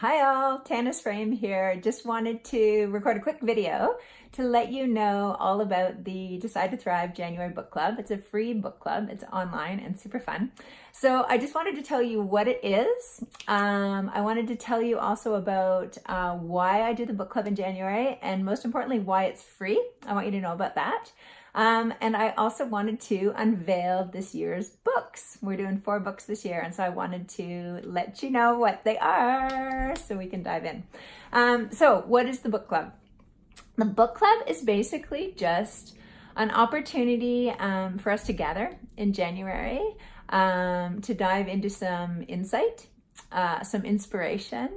Hi all, Tannis Frame here. Just wanted to record a quick video to let you know all about the Decide to Thrive January Book Club. It's a free book club. It's online and super fun. So I just wanted to tell you what it is. I wanted to tell you also about why I do the book club in January, and most importantly, why it's free. I want you to know about that. And I also wanted to unveil this year's books. We're doing 4 books this year, and so I wanted to let you know what they are so we can dive in. So what is the book club? The book club is basically just an opportunity for us to gather in January to dive into some insight, some inspiration,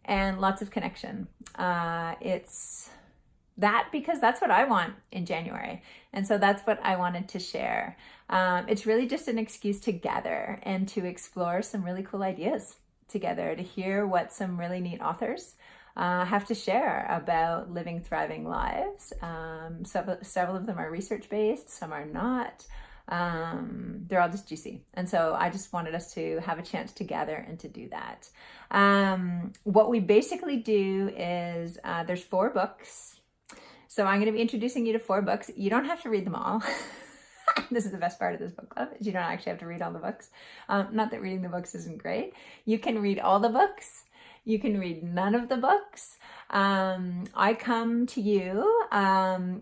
and lots of connection. It's that because that's what I want in January. And so that's what I wanted to share. It's really just an excuse to gather and to explore some really cool ideas together, to hear what some really neat authors have to share about living thriving lives. Several of them are research-based, some are not. They're all just juicy. And so I just wanted us to have a chance to gather and to do that. What we basically do is there's 4 books. So I'm going to be introducing you to 4 books. You don't have to read them all. This is the best part of this book club, is you don't actually have to read all the books. Not that reading the books isn't great. You can read all the books. You can read none of the books. I come to you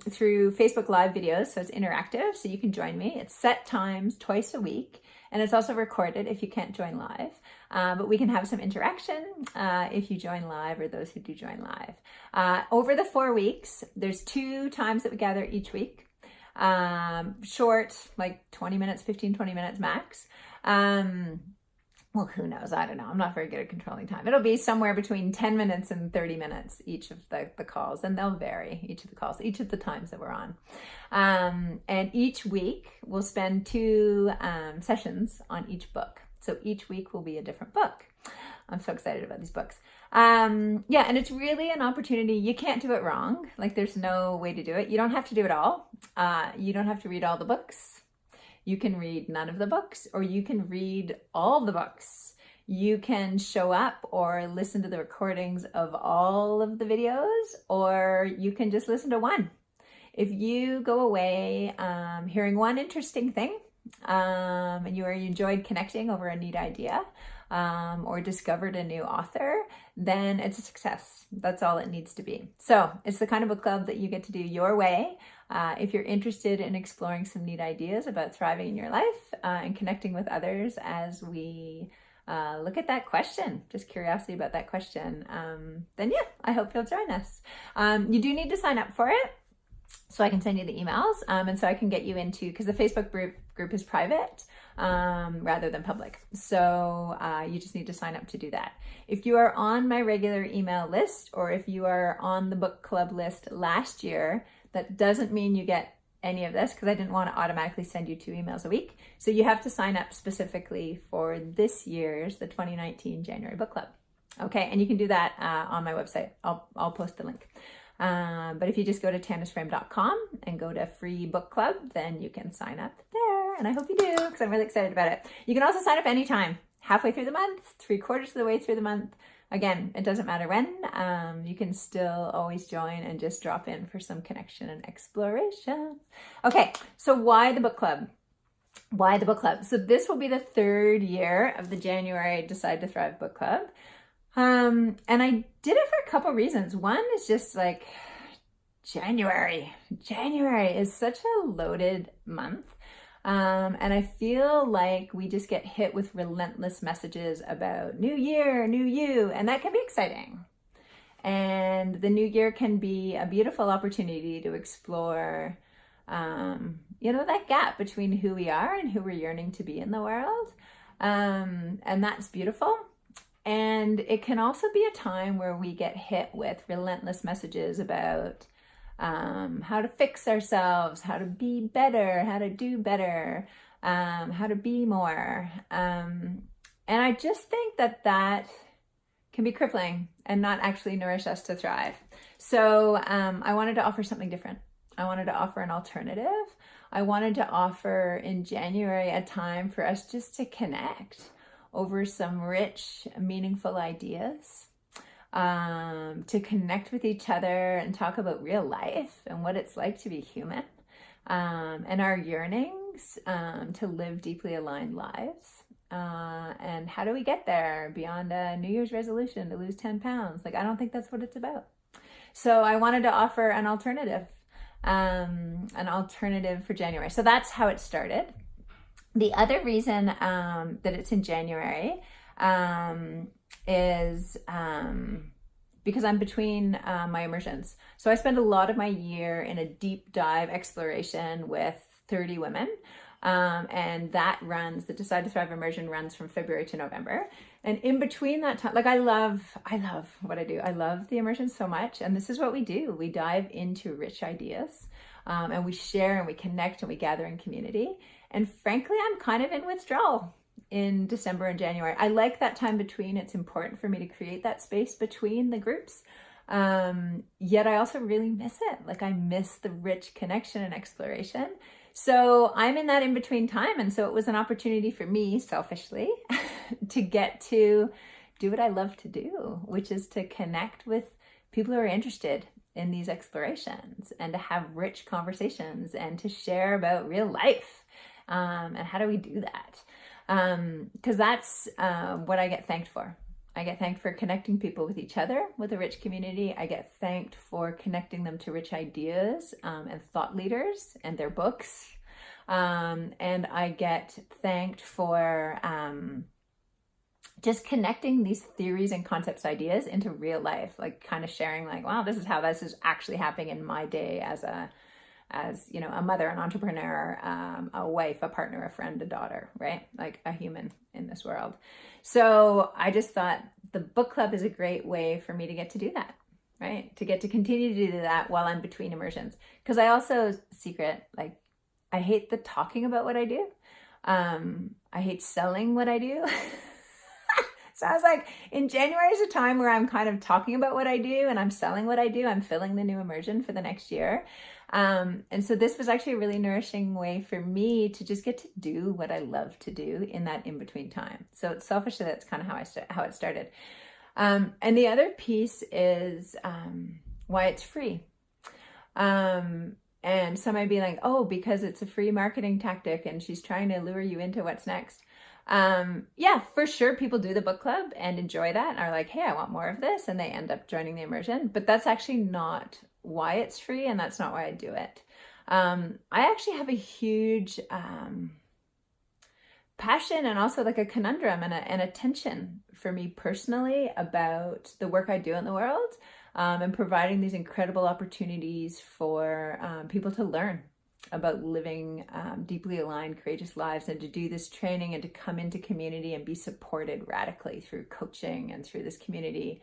through Facebook Live videos, so it's interactive, so you can join me. It's set times twice a week, and it's also recorded if you can't join live. But we can have some interaction if you join live, or those who do join live. Over the 4 weeks, there's 2 times that we gather each week. Short, like 20 minutes, 15, 20 minutes max. Well, who knows? I don't know. I'm not very good at controlling time. It'll be somewhere between 10 minutes and 30 minutes, each of the calls, and they'll vary, each of the calls, each of the times that we're on. And each week we'll spend 2 sessions on each book. So each week will be a different book. I'm so excited about these books. Yeah, and it's really an opportunity. You can't do it wrong. Like, there's no way to do it. You don't have to do it all. You don't have to read all the books. You can read none of the books, or you can read all the books. You can show up or listen to the recordings of all of the videos, or you can just listen to one. If you go away hearing one interesting thing, and you enjoyed connecting over a neat idea, or discovered a new author, then it's a success. That's all it needs to be. So it's the kind of book club that you get to do your way. If you're interested in exploring some neat ideas about thriving in your life and connecting with others as we look at that question, just curiosity about that question, then yeah, I hope you'll join us. You do need to sign up for it, so I can send you the emails, and so I can get you into, because the Facebook group is private rather than public. So you just need to sign up to do that. If you are on my regular email list, or if you are on the book club list last year, that doesn't mean you get any of this, because I didn't want to automatically send you 2 emails a week. So you have to sign up specifically for this year's, the 2019 January Book Club. Okay, and you can do that on my website. I'll post the link. But if you just go to tannisframe.com and go to free book club, then you can sign up there. And I hope you do, because I'm really excited about it. You can also sign up anytime, halfway through the month, 3/4 of the way through the month. Again, it doesn't matter when. You can still always join and just drop in for some connection and exploration. Okay, so why the book club? Why the book club? So this will be the 3rd year of the January Decide to Thrive Book Club. And I did it for a couple reasons. One is just like January. January is such a loaded month. And I feel like we just get hit with relentless messages about new year, new you, and that can be exciting. And the new year can be a beautiful opportunity to explore, that gap between who we are and who we're yearning to be in the world. And that's beautiful. And it can also be a time where we get hit with relentless messages about how to fix ourselves, how to be better, how to do better, how to be more. And I just think that can be crippling and not actually nourish us to thrive. So I wanted to offer something different. I wanted to offer an alternative. I wanted to offer in January a time for us just to connect over some rich, meaningful ideas. to connect with each other and talk about real life and what it's like to be human, and our yearnings to live deeply aligned lives. And how do we get there beyond a New Year's resolution to lose 10 pounds? Like, I don't think that's what it's about. So I wanted to offer an alternative for January. So that's how it started. The other reason that it's in January is because I'm between my immersions. So I spend a lot of my year in a deep dive exploration with 30 women. And that runs, the Decide to Thrive immersion runs from February to November. And in between that time, like I love what I do. I love the immersion so much. And this is what we do. We dive into rich ideas, and we share and we connect and we gather in community. And frankly, I'm kind of in withdrawal in December and January. I like that time between. It's important for me to create that space between the groups. Yet I also really miss it. Like, I miss the rich connection and exploration. So I'm in that in-between time. And so it was an opportunity for me, selfishly, to get to do what I love to do, which is to connect with people who are interested in these explorations and to have rich conversations and to share about real life. And how do we do that? Because that's what I get thanked for. I get thanked for connecting people with each other, with a rich community. I get thanked for connecting them to rich ideas and thought leaders and their books. And I get thanked for just connecting these theories and concepts, ideas into real life, like kind of sharing like, wow, this is how this is actually happening in my day as you know, a mother, an entrepreneur, a wife, a partner, a friend, a daughter, right? Like a human in this world. So I just thought the book club is a great way for me to get to do that, right? To get to continue to do that while I'm between immersions. Because I also, like, I hate the talking about what I do. I hate selling what I do. So I was like, in January is a time where I'm kind of talking about what I do and I'm selling what I do. I'm filling the new immersion for the next year. And so this was actually a really nourishing way for me to just get to do what I love to do in that in-between time. So selfishly, that's kind of how it started. And the other piece is why it's free. And some might be like, oh, because it's a free marketing tactic and she's trying to lure you into what's next. Yeah, for sure. People do the book club and enjoy that and are like, hey, I want more of this. And they end up joining the immersion, but that's actually not why it's free. And that's not why I do it. I actually have a huge, passion and also like a conundrum and a tension for me personally about the work I do in the world, and providing these incredible opportunities for, people to learn about living deeply aligned, courageous lives, and to do this training and to come into community and be supported radically through coaching and through this community.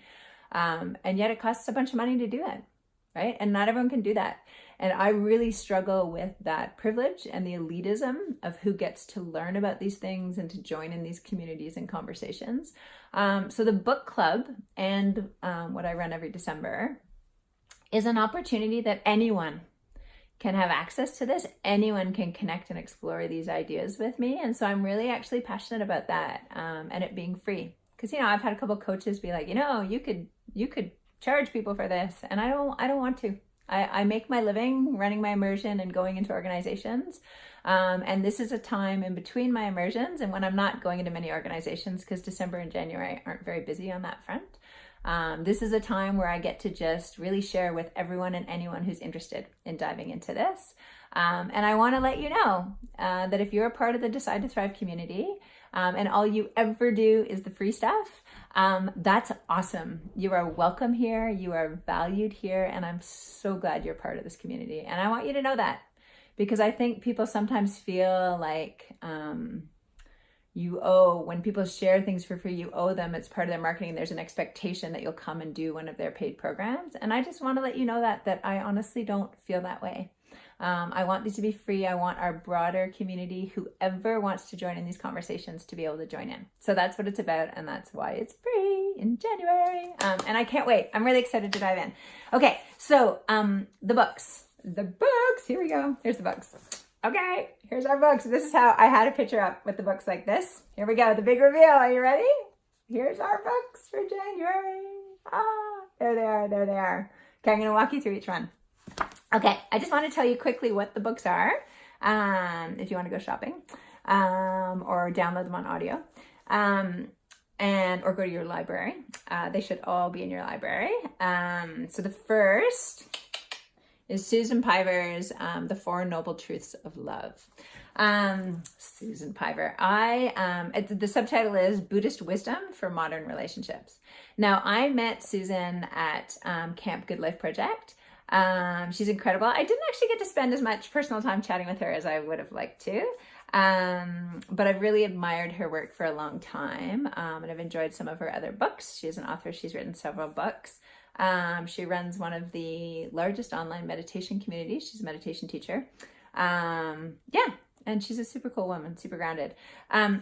And yet it costs a bunch of money to do it, right? And not everyone can do that. And I really struggle with that privilege and the elitism of who gets to learn about these things and to join in these communities and conversations. So the book club and what I run every December is an opportunity that anyone can have access to this. Anyone can connect and explore these ideas with me. And so I'm really actually passionate about that, and it being free. Because, you know, I've had a couple of coaches be like, you know, you could charge people for this. And I don't want to. I make my living running my immersion and going into organizations. And this is a time in between my immersions and when I'm not going into many organizations, because December and January aren't very busy on that front. This is a time where I get to just really share with everyone and anyone who's interested in diving into this. And I want to let you know that if you're a part of the Decide to Thrive community, and all you ever do is the free stuff, that's awesome. You are welcome here. You are valued here. And I'm so glad you're part of this community. And I want you to know that, because I think people sometimes feel like, you owe, when people share things for free, you owe them, it's part of their marketing. There's an expectation that you'll come and do one of their paid programs. And I just want to let you know that I honestly don't feel that way. I want these to be free. I want our broader community, whoever wants to join in these conversations, to be able to join in. So that's what it's about. And that's why it's free in January. And I can't wait. I'm really excited to dive in. Okay. So, the books, here we go. Here's the books. Okay, here's our books. This is how I had a picture up with the books like this. Here we go, the big reveal. Are you ready? Here's our books for January. There they are. There they are. Okay, I'm going to walk you through each one. Okay, I just want to tell you quickly what the books are, if you want to go shopping, or download them on audio, or go to your library. They should all be in your library. So the first is Susan Piver's The Four Noble Truths of Love. Susan Piver. The subtitle is Buddhist Wisdom for Modern Relationships. Now, I met Susan at Camp Good Life Project. She's incredible. I didn't actually get to spend as much personal time chatting with her as I would have liked to. But I've really admired her work for a long time. And I've enjoyed some of her other books. She's an author. She's written several books. She runs one of the largest online meditation communities. She's a meditation teacher. And she's a super cool woman, super grounded.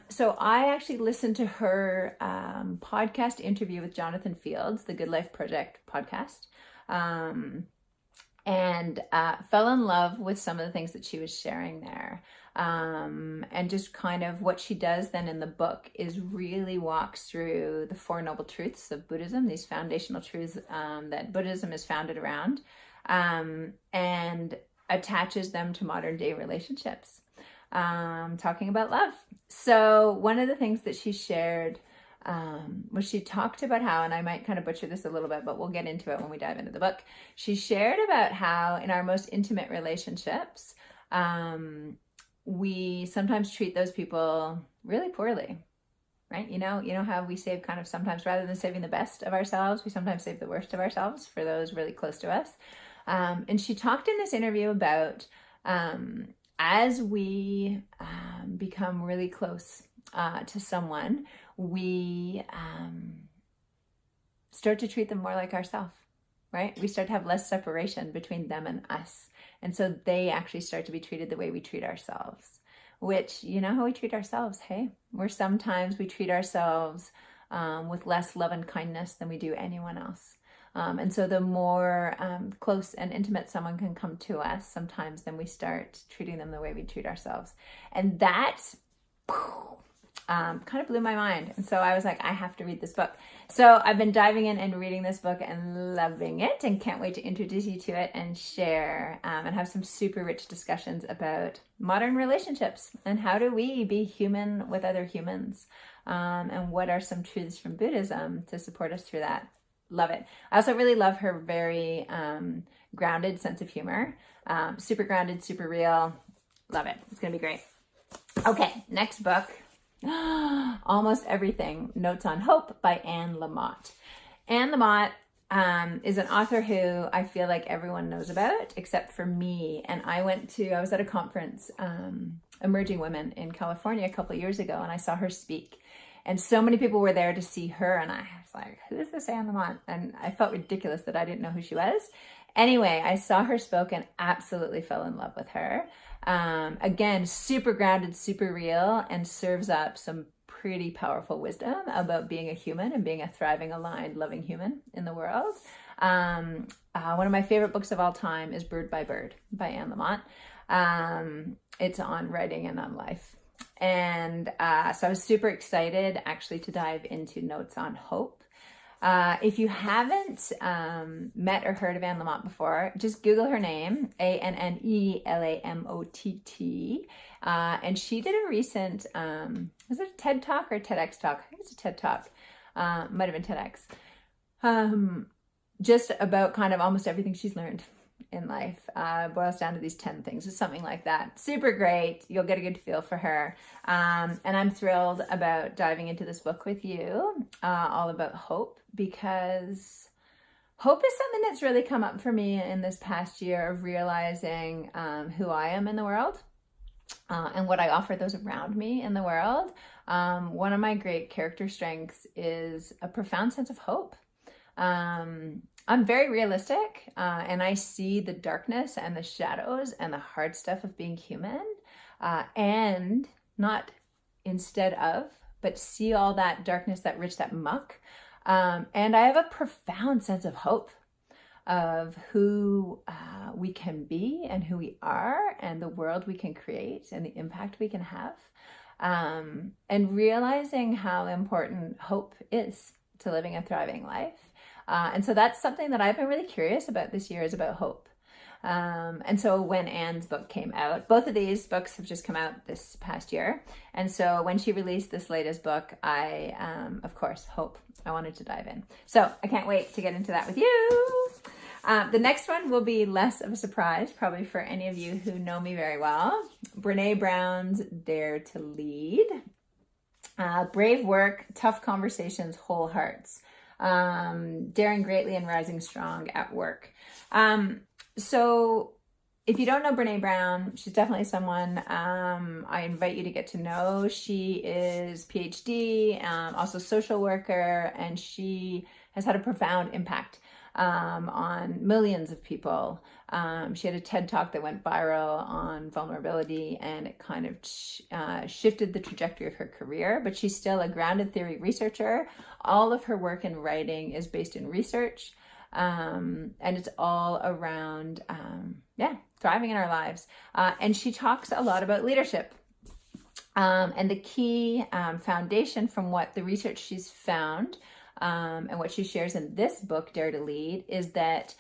So I actually listened to her podcast interview with Jonathan Fields, the Good Life Project podcast, and fell in love with some of the things that she was sharing there. And just kind of what she does then in the book is really walks through the Four Noble Truths of Buddhism, these foundational truths that Buddhism is founded around, and attaches them to modern day relationships. Talking about love. So one of the things that she shared was she talked about how, and I might kind of butcher this a little bit, but we'll get into it when we dive into the book. She shared about how in our most intimate relationships, we sometimes treat those people really poorly, right? You know how we save kind of sometimes, rather than saving the best of ourselves, we sometimes save the worst of ourselves for those really close to us. And she talked in this interview about as we become really close to someone, we start to treat them more like ourselves, right? We start to have less separation between them and us. And so they actually start to be treated the way we treat ourselves, which, you know how we treat ourselves, hey? Sometimes we treat ourselves with less love and kindness than we do anyone else. And so the more close and intimate someone can come to us, sometimes then we start treating them the way we treat ourselves. And that kind of blew my mind. And so I was like, I have to read this book. So I've been diving in and reading this book and loving it, and can't wait to introduce you to it and share and have some super rich discussions about modern relationships and how do we be human with other humans, and what are some truths from Buddhism to support us through that. Love it. I also really love her very grounded sense of humor. Super grounded, super real. Love it. It's going to be great. Okay, next book. Almost Everything, Notes on Hope by Anne Lamott. Anne Lamott is an author who I feel like everyone knows about except for me. And I was at a conference, Emerging Women in California a couple of years ago, and I saw her speak. And so many people were there to see her, and I was like, who is this Anne Lamott? And I felt ridiculous that I didn't know who she was. Anyway, I saw her spoke and absolutely fell in love with her. Again, super grounded, super real, and serves up some pretty powerful wisdom about being a human and being a thriving, aligned, loving human in the world. One of my favorite books of all time is Bird by Bird by Anne Lamott. It's on writing and on life. And so I was super excited actually to dive into Notes on Hope. If you haven't met or heard of Anne Lamott before, just Google her name, ANNELAMOTT. And she did a recent, was it a TED Talk or a TEDx Talk? I think it's a TED Talk. Might have been TEDx. Just about kind of almost everything she's learned in life. Boils down to these 10 things. It's something like that. Super great. You'll get a good feel for her. And I'm thrilled about diving into this book with you, all about hope, because hope is something that's really come up for me in this past year of realizing who I am in the world and what I offer those around me in the world. One of my great character strengths is a profound sense of hope. I'm very realistic, and I see the darkness and the shadows and the hard stuff of being human, and not instead of, but see all that darkness, that rich, that muck. And I have a profound sense of hope of who we can be and who we are and the world we can create and the impact we can have, and realizing how important hope is to living a thriving life. And so that's something that I've been really curious about this year, is about hope. And so when Anne's book came out, both of these books have just come out this past year. And so when she released this latest book, I, of course, I wanted to dive in. So I can't wait to get into that with you. The next one will be less of a surprise, probably for any of you who know me very well. Brene Brown's Dare to Lead. Brave work, tough conversations, whole hearts. Daring greatly and rising strong at work. So if you don't know Brene Brown, she's definitely someone I invite you to get to know. She is PhD, also social worker, and she has had a profound impact on millions of people. She had a TED Talk that went viral on vulnerability, and it kind of shifted the trajectory of her career, but she's still a grounded theory researcher. All of her work and writing is based in research. And it's all around, thriving in our lives. And she talks a lot about leadership. And the key foundation from what the research she's found and what she shares in this book, Dare to Lead, is that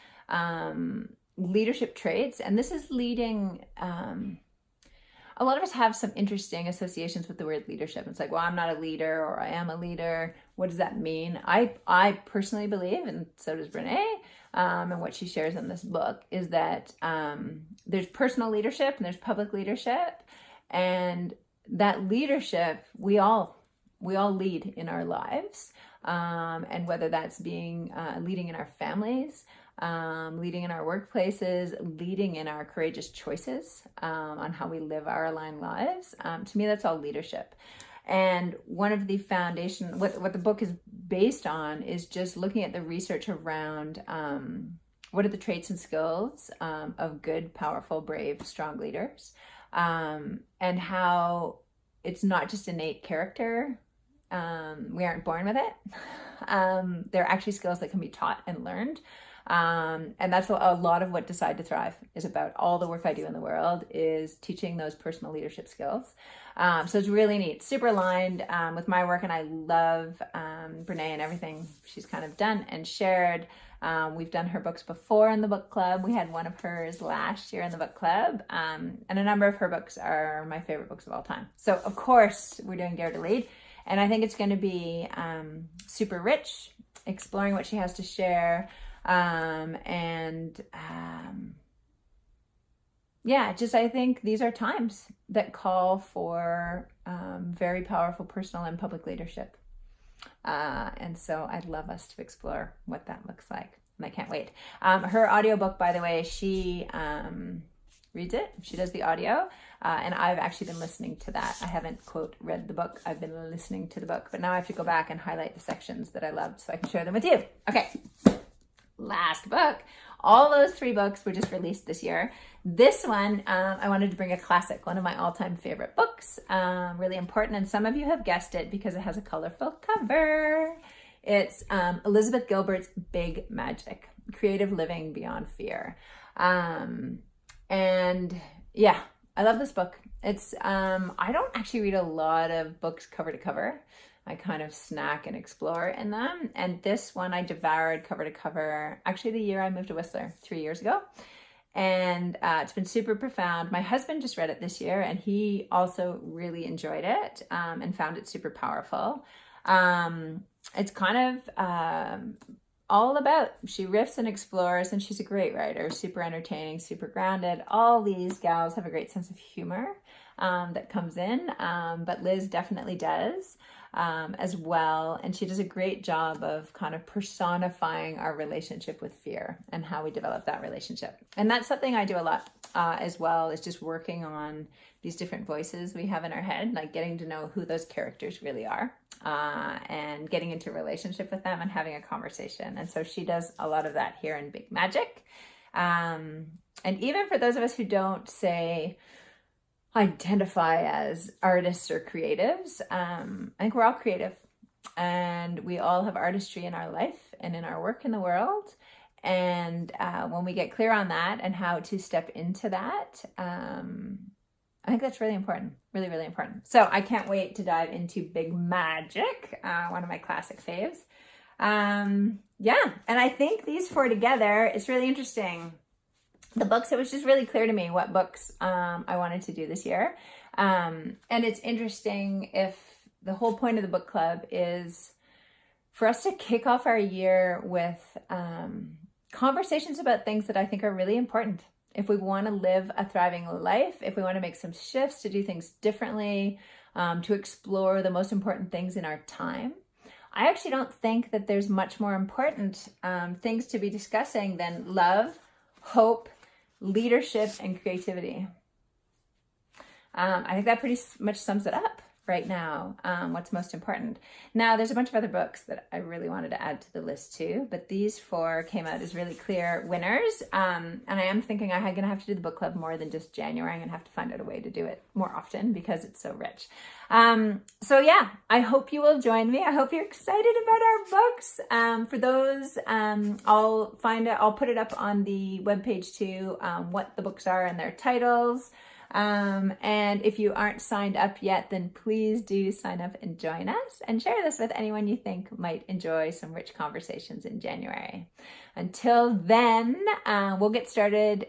leadership traits, and this is leading, a lot of us have some interesting associations with the word leadership. It's like, well, I'm not a leader, or I am a leader. What does that mean? I personally believe, and so does Brene, and what she shares in this book, is that there's personal leadership and there's public leadership. And that leadership, we all lead in our lives. And whether that's being leading in our families, leading in our workplaces, leading in our courageous choices on how we live our aligned lives. To me, that's all leadership. And one of the foundation, what the book is based on, is just looking at the research around what are the traits and skills of good, powerful, brave, strong leaders, and how it's not just innate character. We aren't born with it. They're actually skills that can be taught and learned. And that's a lot of what Decide to Thrive is about. All the work I do in the world is teaching those personal leadership skills. So it's really neat, super aligned with my work. And I love Brene and everything she's kind of done and shared. We've done her books before in the book club. We had one of hers last year in the book club. And a number of her books are my favorite books of all time. So of course we're doing Dare to Lead. And I think it's going to be super rich, exploring what she has to share. I think these are times that call for very powerful personal and public leadership. And so I'd love us to explore what that looks like. And I can't wait. Her audiobook, by the way, she reads it. She does the audio. And I've actually been listening to that. I haven't, quote, read the book. I've been listening to the book. But now I have to go back and highlight the sections that I loved so I can share them with you. Okay. Last book. All those 3 books were just released this year. This one, I wanted to bring a classic, one of my all-time favorite books. Really important. And some of you have guessed it because it has a colorful cover. It's Elizabeth Gilbert's Big Magic, Creative Living Beyond Fear. I love this book. It's, I don't actually read a lot of books cover to cover. I kind of snack and explore in them. And this one I devoured cover to cover, actually the year I moved to Whistler 3 years ago. And it's been super profound. My husband just read it this year and he also really enjoyed it and found it super powerful. It's kind of all about, she riffs and explores, and she's a great writer, super entertaining, super grounded. All these gals have a great sense of humor that comes in, but Liz definitely does as well. And she does a great job of kind of personifying our relationship with fear and how we develop that relationship. And that's something I do a lot as well, is just working on these different voices we have in our head, like getting to know who those characters really are and getting into a relationship with them and having a conversation. And so she does a lot of that here in Big Magic. And even for those of us who don't, say, identify as artists or creatives, I think we're all creative and we all have artistry in our life and in our work in the world. And when we get clear on that and how to step into that, I think that's really important, really, really important. So I can't wait to dive into Big Magic, one of my classic faves. Yeah, and I think these four together is really interesting. The books, it was just really clear to me what books I wanted to do this year. And it's interesting if the whole point of the book club is for us to kick off our year with conversations about things that I think are really important. If we want to live a thriving life, if we want to make some shifts, to do things differently, to explore the most important things in our time. I actually don't think that there's much more important things to be discussing than love, hope, leadership, and creativity. I think that pretty much sums it up right now, what's most important. Now, there's a bunch of other books that I really wanted to add to the list too, but these four came out as really clear winners. And I am thinking I'm going to have to do the book club more than just January. I'm going to have to find out a way to do it more often because it's so rich. So yeah, I hope you will join me. I hope you're excited about our books. For those, I'll put it up on the webpage too, what the books are and their titles. And if you aren't signed up yet, then please do sign up and join us and share this with anyone you think might enjoy some rich conversations in January. Until then, we'll get started.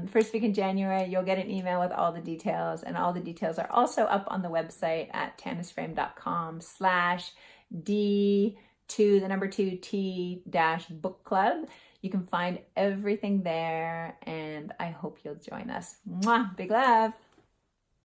First week in January, you'll get an email with all the details, and all the details are also up on the website at tanisframe.com/D2T-book club. You can find everything there, and I hope you'll join us. Mwah! Big love.